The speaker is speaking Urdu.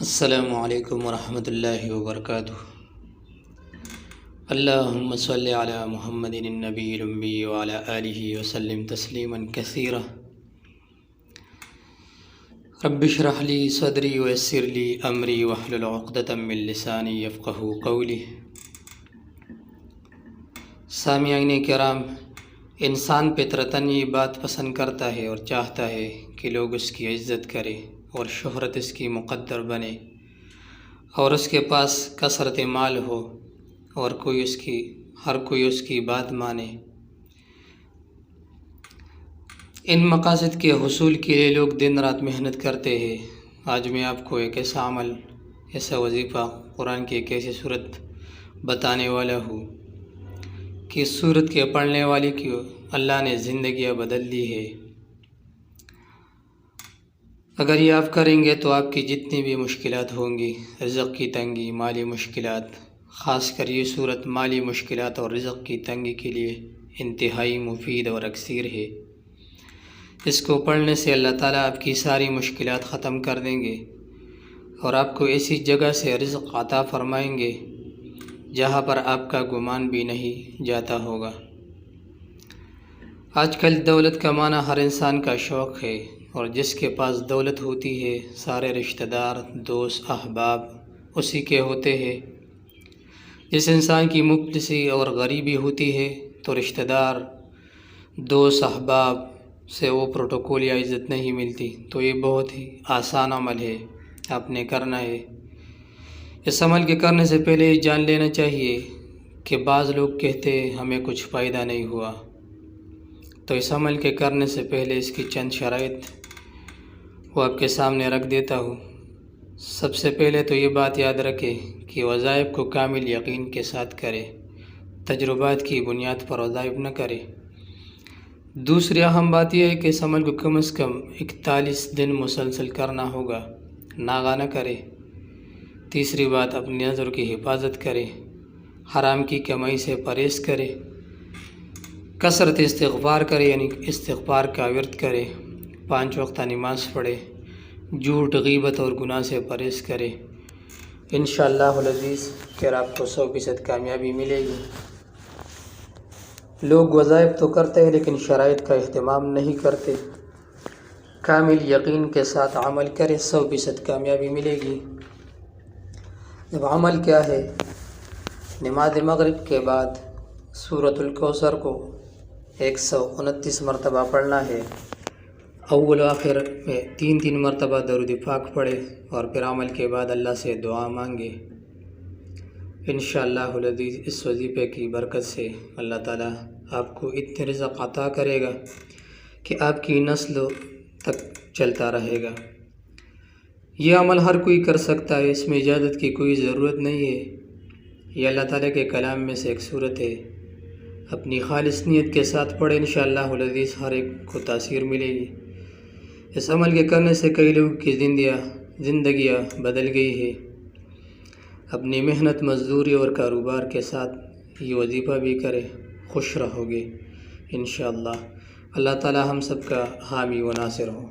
السلام علیکم ورحمۃ اللہ وبرکاتہ۔ اللہم صلی علی محمد النبی الامی وعلی آلہ وسلم تسلیما کثیرا۔ رب اشرح لی صدری ویسر لی امری واحلل عقدۃ من لسانی یفقہوا قولی۔ سامعین کرام، انسان فطرتاً یہ بات پسند کرتا ہے اور چاہتا ہے کہ لوگ اس کی عزت کریں اور شہرت اس کی مقدر بنے اور اس کے پاس کثرت مال ہو اور ہر کوئی اس کی بات مانے۔ ان مقاصد کے حصول کے لیے لوگ دن رات محنت کرتے ہیں۔ آج میں آپ کو ایک ایسا عمل، ایسا وظیفہ، قرآن کی ایک ایسی صورت بتانے والا ہوں کہ اس صورت کے پڑھنے والے کی اللہ نے زندگیاں بدل دی ہے۔ اگر یہ آپ کریں گے تو آپ کی جتنی بھی مشکلات ہوں گی، رزق کی تنگی، مالی مشکلات، خاص کر یہ صورت مالی مشکلات اور رزق کی تنگی کے لیے انتہائی مفید اور اکثیر ہے۔ اس کو پڑھنے سے اللہ تعالیٰ آپ کی ساری مشکلات ختم کر دیں گے اور آپ کو ایسی جگہ سے رزق عطا فرمائیں گے جہاں پر آپ کا گمان بھی نہیں جاتا ہوگا۔ آج کل دولت کمانا ہر انسان کا شوق ہے، اور جس کے پاس دولت ہوتی ہے سارے رشتہ دار، دوست، احباب اسی کے ہوتے ہیں۔ جس انسان کی مفلسی اور غریبی ہوتی ہے تو رشتہ دار، دوست، احباب سے وہ پروٹوکول یا عزت نہیں ملتی۔ تو یہ بہت ہی آسان عمل ہے، آپ نے کرنا ہے۔ اس عمل کے کرنے سے پہلے یہ جان لینا چاہیے کہ بعض لوگ کہتے ہیں ہمیں کچھ فائدہ نہیں ہوا۔ تو اس عمل کے کرنے سے پہلے اس کی چند شرائط وہ آپ کے سامنے رکھ دیتا ہوں۔ سب سے پہلے تو یہ بات یاد رکھیں کہ وظائف کو کامل یقین کے ساتھ کرے، تجربات کی بنیاد پر وظائف نہ کرے۔ دوسری اہم بات یہ ہے کہ اس عمل کو کم از کم 41 دن مسلسل کرنا ہوگا، ناغہ نہ کرے۔ تیسری بات، اپنی نظر کی حفاظت کرے، حرام کی کمائی سے پرہیز کرے، کثرت استغفار کرے یعنی استغفار کا ورد کرے، 5 وقتہ نماز پڑھے، جھوٹ، غیبت اور گناہ سے پرہیز کرے۔ انشاءاللہ العزیز پھر آپ کو 100% کامیابی ملے گی۔ لوگ وظائف تو کرتے ہیں لیکن شرائط کا اہتمام نہیں کرتے۔ کامل یقین کے ساتھ عمل کرے، 100% کامیابی ملے گی۔ اب عمل کیا ہے؟ نماز مغرب کے بعد سورۃ الکوثر کو 129 مرتبہ پڑھنا ہے۔ اول و آخر میں 3 مرتبہ درود پاک پڑھے اور پھر عمل کے بعد اللہ سے دعا مانگے۔ انشاءاللہ العزیز اس وظیفے کی برکت سے اللہ تعالیٰ آپ کو اتنے رزق عطا کرے گا کہ آپ کی نسل تک چلتا رہے گا۔ یہ عمل ہر کوئی کر سکتا ہے، اس میں اجازت کی کوئی ضرورت نہیں ہے۔ یہ اللہ تعالیٰ کے کلام میں سے ایک صورت ہے۔ اپنی خالص نیت کے ساتھ پڑھیں، انشاءاللہ العزیز ہر ایک کو تاثیر ملے گی۔ اس عمل کے کرنے سے کئی لوگوں کی زندگیاں بدل گئی ہے۔ اپنی محنت، مزدوری اور کاروبار کے ساتھ یہ وظیفہ بھی کرے، خوش رہو گے انشاءاللہ۔ اللہ تعالی ہم سب کا حامی و ناصر ہو۔